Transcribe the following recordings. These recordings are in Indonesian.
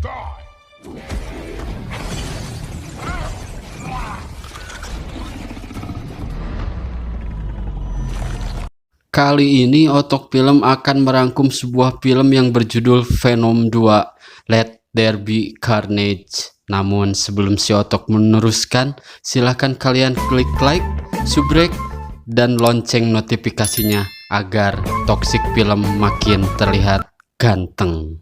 Kali ini Otok Film akan merangkum sebuah film yang berjudul Venom 2 Let There Be Carnage. Namun sebelum si Otok meneruskan, silahkan kalian klik like, subrek, dan lonceng notifikasinya agar Toxic Film makin terlihat ganteng.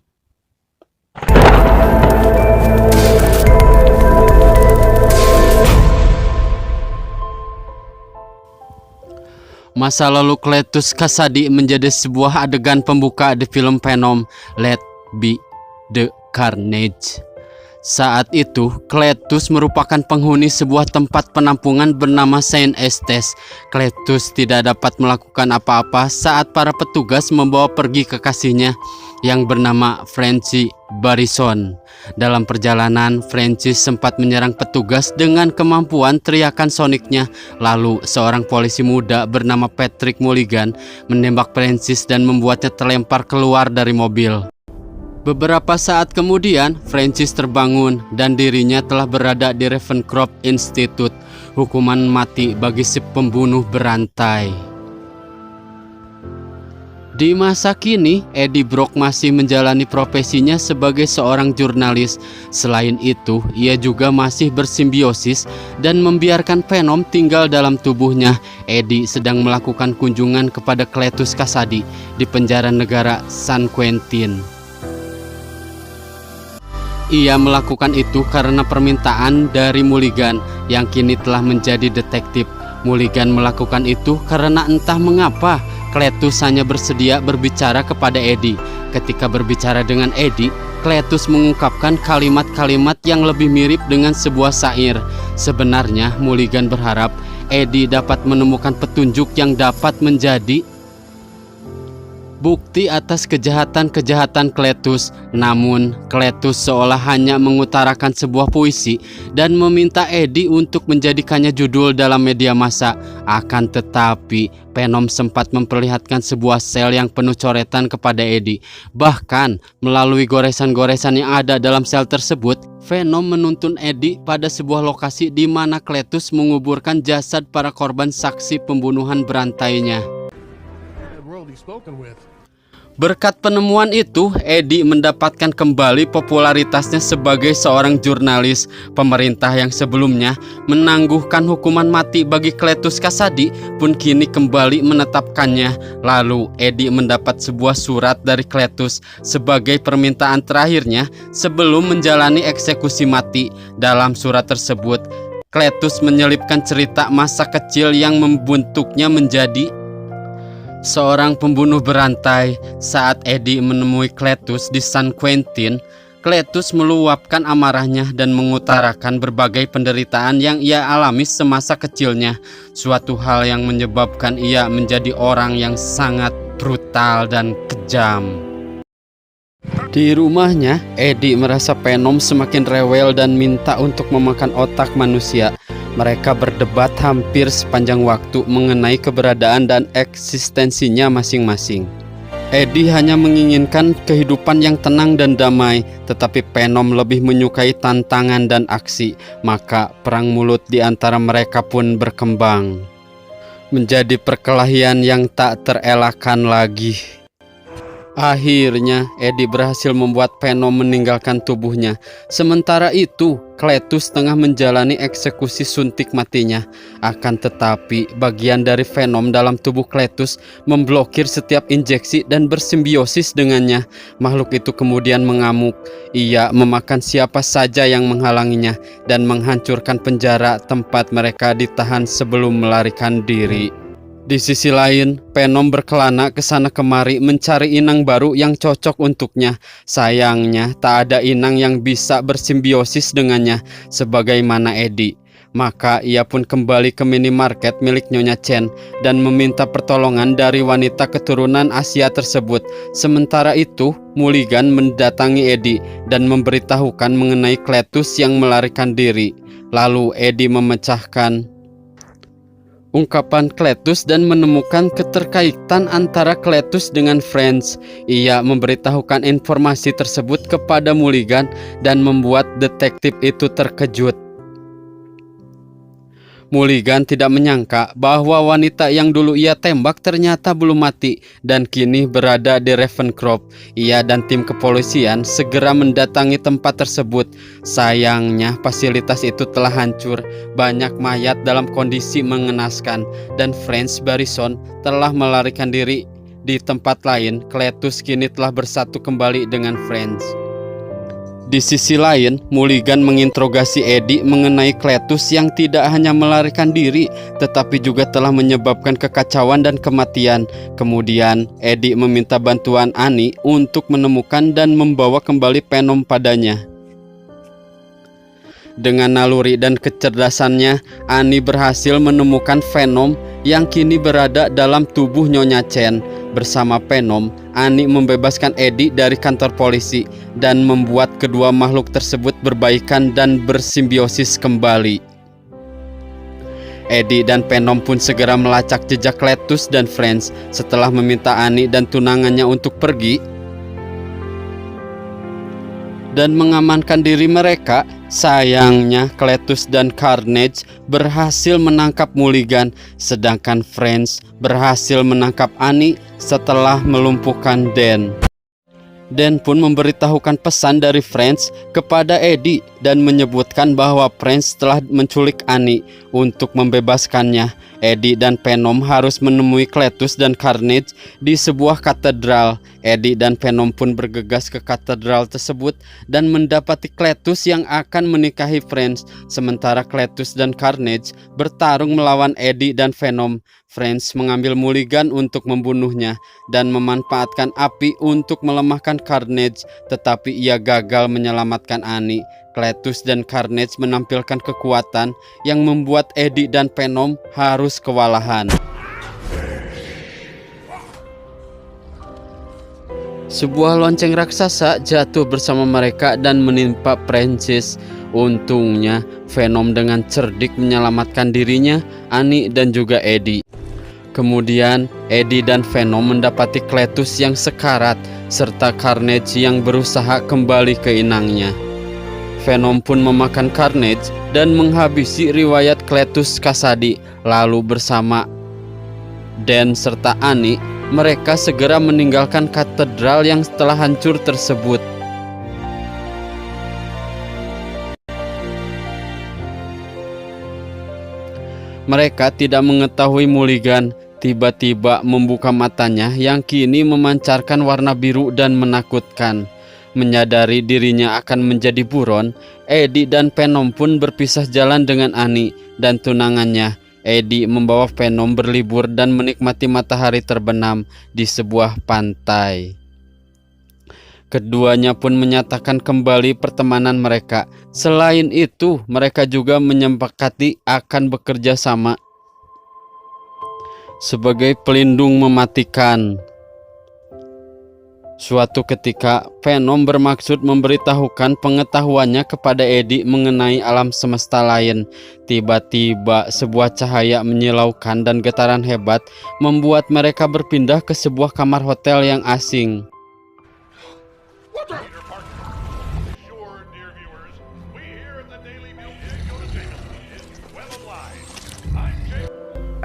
Masa lalu Cletus Kasady menjadi sebuah adegan pembuka di film Venom Let Be The Carnage. Saat itu, Cletus merupakan penghuni sebuah tempat penampungan bernama Saint Estes. Cletus tidak dapat melakukan apa-apa saat para petugas membawa pergi kekasihnya yang bernama Francis Barrison. Dalam perjalanan, Francis sempat menyerang petugas dengan kemampuan teriakan soniknya. Lalu, seorang polisi muda bernama Patrick Mulligan menembak Francis dan membuatnya terlempar keluar dari mobil. Beberapa saat kemudian, Francis terbangun dan dirinya telah berada di Ravencroft Institute, hukuman mati bagi si pembunuh berantai. Di masa kini, Eddie Brock masih menjalani profesinya sebagai seorang jurnalis. Selain itu, ia juga masih bersimbiosis dan membiarkan Venom tinggal dalam tubuhnya. Eddie sedang melakukan kunjungan kepada Cletus Kasady di penjara negara San Quentin. Ia melakukan itu karena permintaan dari Mulligan yang kini telah menjadi detektif. Mulligan melakukan itu karena entah mengapa Cletus hanya bersedia berbicara kepada Eddie. Ketika berbicara dengan Eddie, Cletus mengungkapkan kalimat-kalimat yang lebih mirip dengan sebuah syair. Sebenarnya Mulligan berharap Eddie dapat menemukan petunjuk yang dapat menjadi bukti atas kejahatan-kejahatan Cletus. Namun, Cletus seolah hanya mengutarakan sebuah puisi dan meminta Eddie untuk menjadikannya judul dalam media massa. Akan tetapi, Venom sempat memperlihatkan sebuah sel yang penuh coretan kepada Eddie. Bahkan, melalui goresan-goresan yang ada dalam sel tersebut, Venom menuntun Eddie pada sebuah lokasi di mana Cletus menguburkan jasad para korban saksi pembunuhan berantainya. Berkat penemuan itu, Eddie mendapatkan kembali popularitasnya sebagai seorang jurnalis. Pemerintah yang sebelumnya menangguhkan hukuman mati bagi Cletus Kasady pun kini kembali menetapkannya. Lalu, Eddie mendapat sebuah surat dari Cletus sebagai permintaan terakhirnya sebelum menjalani eksekusi mati. Dalam surat tersebut, Cletus menyelipkan cerita masa kecil yang membentuknya menjadi seorang pembunuh berantai. Saat Eddie menemui Cletus di San Quentin, Cletus meluapkan amarahnya dan mengutarakan berbagai penderitaan yang ia alami semasa kecilnya. Suatu hal yang menyebabkan ia menjadi orang yang sangat brutal dan kejam. Di rumahnya, Eddie merasa Venom semakin rewel dan minta untuk memakan otak manusia. Mereka berdebat hampir sepanjang waktu mengenai keberadaan dan eksistensinya masing-masing. Eddie hanya menginginkan kehidupan yang tenang dan damai, tetapi Venom lebih menyukai tantangan dan aksi. Maka perang mulut di antara mereka pun berkembang menjadi perkelahian yang tak terelakkan lagi. Akhirnya, Eddie berhasil membuat Venom meninggalkan tubuhnya. Sementara itu, Cletus tengah menjalani eksekusi suntik matinya. Akan tetapi, bagian dari Venom dalam tubuh Cletus memblokir setiap injeksi dan bersimbiosis dengannya. Makhluk itu kemudian mengamuk. Ia memakan siapa saja yang menghalanginya dan menghancurkan penjara tempat mereka ditahan sebelum melarikan diri. Di sisi lain, Venom berkelana ke sana kemari mencari inang baru yang cocok untuknya. Sayangnya, tak ada inang yang bisa bersimbiosis dengannya, sebagaimana Eddie. Maka ia pun kembali ke minimarket milik Nyonya Chen dan meminta pertolongan dari wanita keturunan Asia tersebut. Sementara itu, Mulligan mendatangi Eddie dan memberitahukan mengenai Cletus yang melarikan diri. Lalu Eddie memecahkan ungkapan Cletus dan menemukan keterkaitan antara Cletus dengan Friends. Ia memberitahukan informasi tersebut kepada Mulligan dan membuat detektif itu terkejut. Mulligan tidak menyangka bahwa wanita yang dulu ia tembak ternyata belum mati dan kini berada di Ravencroft. Ia dan tim kepolisian segera mendatangi tempat tersebut. Sayangnya fasilitas itu telah hancur, banyak mayat dalam kondisi mengenaskan, dan Franz Barison telah melarikan diri. Di tempat lain, Cletus kini telah bersatu kembali dengan Franz. Di sisi lain, Mulligan menginterogasi Eddie mengenai Cletus yang tidak hanya melarikan diri, tetapi juga telah menyebabkan kekacauan dan kematian. Kemudian, Eddie meminta bantuan Annie untuk menemukan dan membawa kembali Venom padanya. Dengan naluri dan kecerdasannya, Annie berhasil menemukan Venom yang kini berada dalam tubuh Nyonya Chen. Bersama Venom, Annie membebaskan Eddie dari kantor polisi dan membuat kedua makhluk tersebut berbaikan dan bersimbiosis kembali. Eddie dan Venom pun segera melacak jejak Cletus dan Friends. Setelah meminta Annie dan tunangannya untuk pergi dan mengamankan diri mereka, sayangnya Cletus dan Carnage berhasil menangkap Mulligan, sedangkan Friends berhasil menangkap Annie setelah melumpuhkan Dan. Dan pun memberitahukan pesan dari Friends kepada Eddie dan menyebutkan bahwa Friends telah menculik Annie. Untuk membebaskannya, Eddie dan Venom harus menemui Cletus dan Carnage di sebuah katedral. Eddie dan Venom pun bergegas ke katedral tersebut dan mendapati Cletus yang akan menikahi Friends. Sementara Cletus dan Carnage bertarung melawan Eddie dan Venom. Friends mengambil Mulligan untuk membunuhnya dan memanfaatkan api untuk melemahkan Carnage, tetapi ia gagal menyelamatkan Annie. Cletus dan Carnage menampilkan kekuatan yang membuat Eddie dan Venom harus kewalahan. Sebuah lonceng raksasa jatuh bersama mereka dan menimpa Francis. Untungnya, Venom dengan cerdik menyelamatkan dirinya, Annie dan juga Eddie. Kemudian, Eddie dan Venom mendapati Cletus yang sekarat, serta Carnage yang berusaha kembali ke inangnya. Venom pun memakan Carnage dan menghabisi riwayat Cletus Kasady. Lalu bersama Dan serta Annie, mereka segera meninggalkan katedral yang telah hancur tersebut. Mereka tidak mengetahui Mulligan tiba-tiba membuka matanya yang kini memancarkan warna biru dan menakutkan. Menyadari dirinya akan menjadi buron, Eddie dan Venom pun berpisah jalan dengan Annie dan tunangannya. Eddie membawa Venom berlibur dan menikmati matahari terbenam di sebuah pantai. Keduanya pun menyatakan kembali pertemanan mereka. Selain itu, mereka juga menyepakati akan bekerja sama sebagai pelindung mematikan. Suatu ketika, Venom bermaksud memberitahukan pengetahuannya kepada Eddie mengenai alam semesta lain. Tiba-tiba, sebuah cahaya menyilaukan dan getaran hebat membuat mereka berpindah ke sebuah kamar hotel yang asing.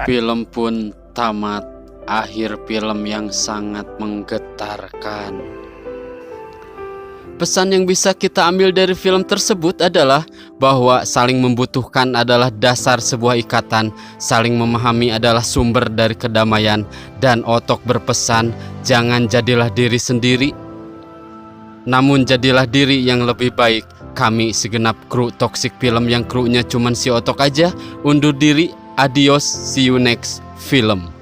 Film pun tamat. Akhir film yang sangat menggetarkan. Pesan yang bisa kita ambil dari film tersebut adalah bahwa saling membutuhkan adalah dasar sebuah ikatan, saling memahami adalah sumber dari kedamaian, dan Otok berpesan, jangan jadilah diri sendiri, namun jadilah diri yang lebih baik. Kami segenap kru Toxic Film yang krunya cuman si Otok aja, undur diri, adios, see you next film.